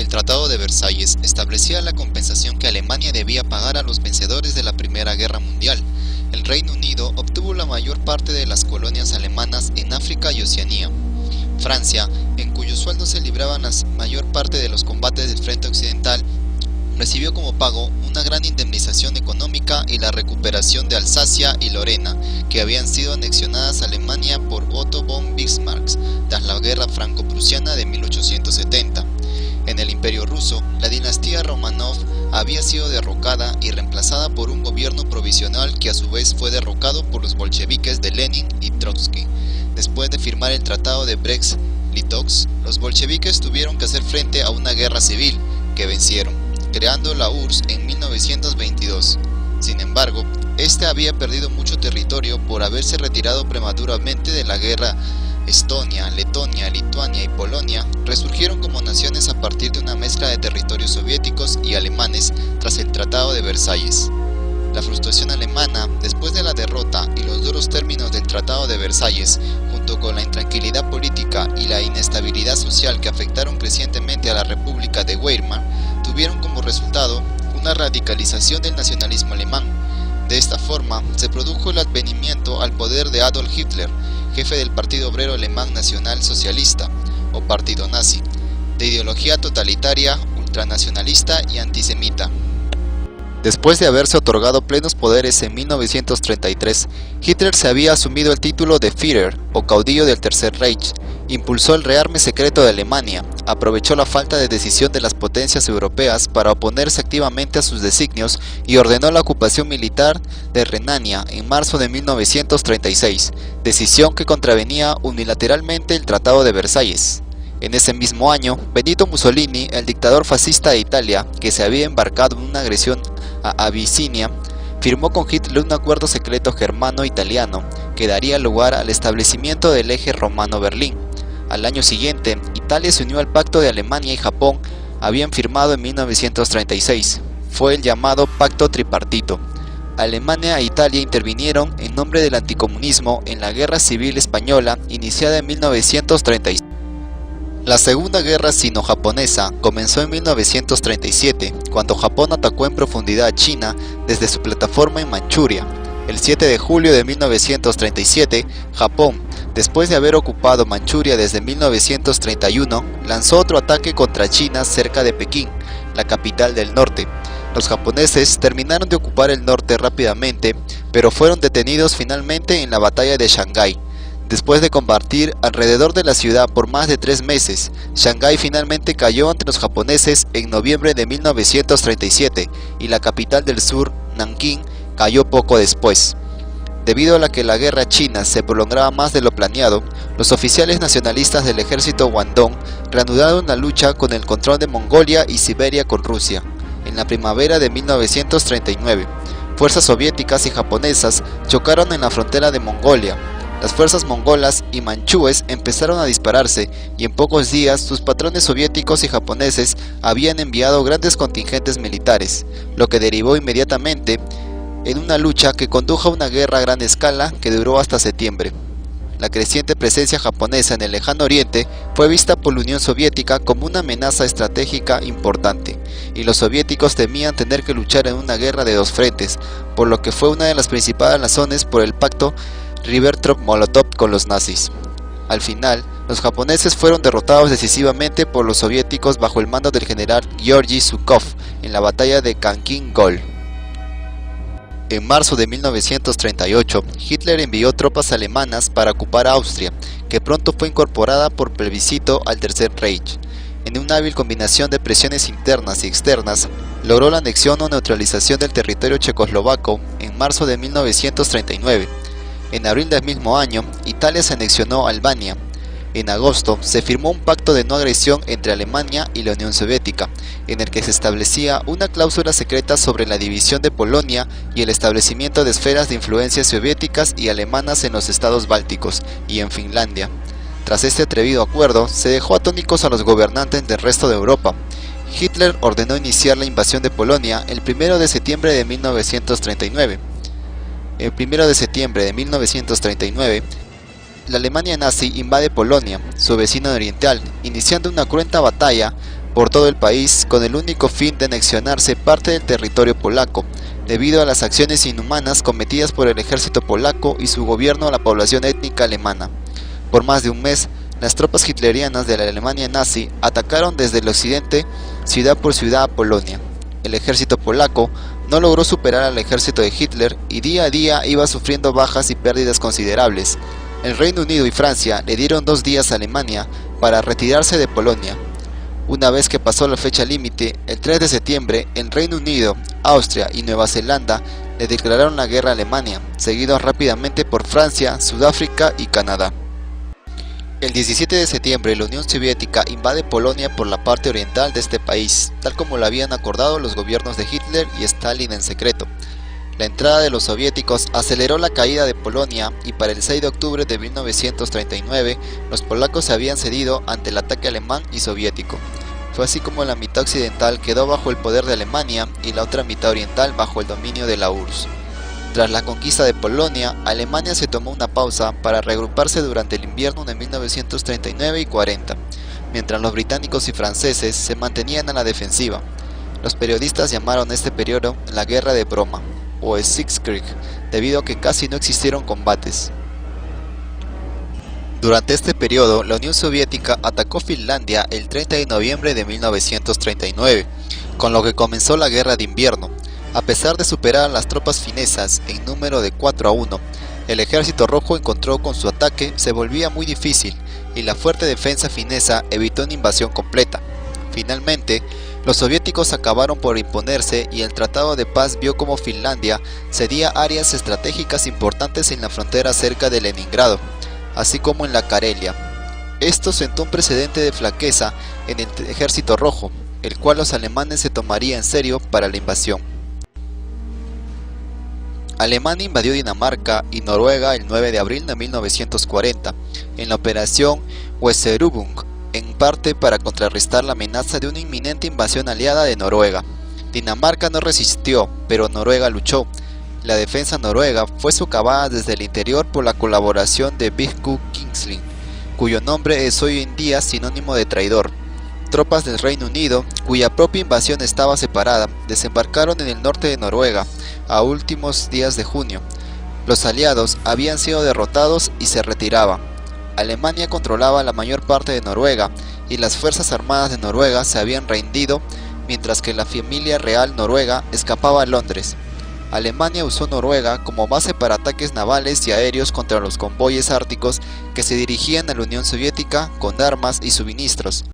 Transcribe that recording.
El Tratado de Versalles establecía la compensación que Alemania debía pagar a los vencedores de la Primera Guerra Mundial. El Reino Unido obtuvo la mayor parte de las colonias alemanas en África y Oceanía. Francia, en cuyo sueldo se libraban la mayor parte de los combates del frente occidental, recibió como pago una gran indemnización económica y la recuperación de Alsacia y Lorena, que habían sido anexionadas a Alemania por Otto von Bismarck tras la Guerra Franco-Prusiana de 1870. En el Imperio ruso, la dinastía Romanov había sido derrocada y reemplazada por un gobierno provisional que a su vez fue derrocado por los bolcheviques de Lenin y Trotsky. Después de firmar el Tratado de Brest-Litovsk, los bolcheviques tuvieron que hacer frente a una guerra civil, que vencieron, creando la URSS en 1922. Sin embargo, este había perdido mucho territorio por haberse retirado prematuramente de la guerra. Estonia, Letonia, Lituania y Polonia resurgieron como naciones a partir de una mezcla de territorios soviéticos y alemanes tras el Tratado de Versalles. La frustración alemana, después de la derrota y los duros términos del Tratado de Versalles, junto con la intranquilidad política y la inestabilidad social que afectaron crecientemente a la República de Weimar, tuvieron como resultado una radicalización del nacionalismo alemán. De esta forma, se produjo el advenimiento al poder de Adolf Hitler, jefe del Partido Obrero Alemán Nacional Socialista, o Partido Nazi, de ideología totalitaria, ultranacionalista y antisemita. Después de haberse otorgado plenos poderes en 1933, Hitler se había asumido el título de Führer, o caudillo del Tercer Reich, impulsó el rearme secreto de Alemania, aprovechó la falta de decisión de las potencias europeas para oponerse activamente a sus designios y ordenó la ocupación militar de Renania en marzo de 1936, decisión que contravenía unilateralmente el Tratado de Versalles. En ese mismo año, Benito Mussolini, el dictador fascista de Italia, que se había embarcado en una agresión a Abisinia, firmó con Hitler un acuerdo secreto germano-italiano que daría lugar al establecimiento del eje romano-Berlín. Al año siguiente, Italia se unió al pacto de Alemania y Japón habían firmado en 1936. Fue el llamado Pacto Tripartito. Alemania e Italia intervinieron en nombre del anticomunismo en la Guerra Civil Española iniciada en 1936. La Segunda Guerra Sino-Japonesa comenzó en 1937, cuando Japón atacó en profundidad a China desde su plataforma en Manchuria. El 7 de julio de 1937, Japón, después de haber ocupado Manchuria desde 1931, lanzó otro ataque contra China cerca de Pekín, la capital del norte. Los japoneses terminaron de ocupar el norte rápidamente, pero fueron detenidos finalmente en la batalla de Shanghái. Después de combatir alrededor de la ciudad por más de 3 meses, Shanghái finalmente cayó ante los japoneses en noviembre de 1937 y la capital del sur, Nankín, cayó poco después. Debido a que la guerra china se prolongaba más de lo planeado, los oficiales nacionalistas del ejército Guandong reanudaron la lucha con el control de Mongolia y Siberia con Rusia. En la primavera de 1939, fuerzas soviéticas y japonesas chocaron en la frontera de Mongolia. Las fuerzas mongolas y manchúes empezaron a dispararse y en pocos días sus patrones soviéticos y japoneses habían enviado grandes contingentes militares, lo que derivó inmediatamente en una lucha que condujo a una guerra a gran escala que duró hasta septiembre. La creciente presencia japonesa en el lejano oriente fue vista por la Unión Soviética como una amenaza estratégica importante, y los soviéticos temían tener que luchar en una guerra de 2 frentes, por lo que fue una de las principales razones por el pacto Ribbentrop-Molotov con los nazis. Al final, los japoneses fueron derrotados decisivamente por los soviéticos bajo el mando del general Georgy Zhukov en la batalla de Khankin-Gol. En marzo de 1938, Hitler envió tropas alemanas para ocupar Austria, que pronto fue incorporada por plebiscito al Tercer Reich. En una hábil combinación de presiones internas y externas, logró la anexión o neutralización del territorio checoslovaco en marzo de 1939. En abril del mismo año, Italia se anexionó a Albania. En agosto, se firmó un pacto de no agresión entre Alemania y la Unión Soviética, en el que se establecía una cláusula secreta sobre la división de Polonia y el establecimiento de esferas de influencia soviéticas y alemanas en los estados bálticos y en Finlandia. Tras este atrevido acuerdo, se dejó atónitos a los gobernantes del resto de Europa. Hitler ordenó iniciar la invasión de Polonia el 1 de septiembre de 1939. El 1 de septiembre de 1939, la Alemania nazi invade Polonia, su vecino oriental, iniciando una cruenta batalla por todo el país con el único fin de anexionarse parte del territorio polaco, debido a las acciones inhumanas cometidas por el ejército polaco y su gobierno a la población étnica alemana. Por más de un mes, las tropas hitlerianas de la Alemania nazi atacaron desde el occidente, ciudad por ciudad a Polonia. El ejército polaco no logró superar al ejército de Hitler y día a día iba sufriendo bajas y pérdidas considerables. El Reino Unido y Francia le dieron 2 días a Alemania para retirarse de Polonia. Una vez que pasó la fecha límite, el 3 de septiembre, el Reino Unido, Austria y Nueva Zelanda le declararon la guerra a Alemania, seguidos rápidamente por Francia, Sudáfrica y Canadá. El 17 de septiembre, la Unión Soviética invade Polonia por la parte oriental de este país, tal como lo habían acordado los gobiernos de Hitler y Stalin en secreto. La entrada de los soviéticos aceleró la caída de Polonia y para el 6 de octubre de 1939 los polacos se habían cedido ante el ataque alemán y soviético. Fue así como la mitad occidental quedó bajo el poder de Alemania y la otra mitad oriental bajo el dominio de la URSS. Tras la conquista de Polonia, Alemania se tomó una pausa para reagruparse durante el invierno de 1939 y 40, mientras los británicos y franceses se mantenían a la defensiva. Los periodistas llamaron este periodo la Guerra de Broma o Siegeskrieg, debido a que casi no existieron combates. Durante este periodo, la Unión Soviética atacó Finlandia el 30 de noviembre de 1939, con lo que comenzó la Guerra de Invierno. A pesar de superar a las tropas finesas en número de 4-1, el ejército rojo encontró con su ataque se volvía muy difícil y la fuerte defensa finesa evitó una invasión completa. Finalmente, los soviéticos acabaron por imponerse y el Tratado de Paz vio como Finlandia cedía áreas estratégicas importantes en la frontera cerca de Leningrado, así como en la Karelia. Esto sentó un precedente de flaqueza en el ejército rojo, el cual los alemanes se tomarían en serio para la invasión. Alemania invadió Dinamarca y Noruega el 9 de abril de 1940 en la operación Weserübung, en parte para contrarrestar la amenaza de una inminente invasión aliada de Noruega. Dinamarca no resistió, pero Noruega luchó. La defensa noruega fue socavada desde el interior por la colaboración de Viggo Quisling, cuyo nombre es hoy en día sinónimo de traidor. Tropas del Reino Unido, cuya propia invasión estaba separada, desembarcaron en el norte de Noruega a últimos días de junio. Los aliados habían sido derrotados y se retiraban. Alemania controlaba la mayor parte de Noruega y las fuerzas armadas de Noruega se habían rendido, mientras que la familia real noruega escapaba a Londres. Alemania usó Noruega como base para ataques navales y aéreos contra los convoyes árticos que se dirigían a la Unión Soviética con armas y suministros.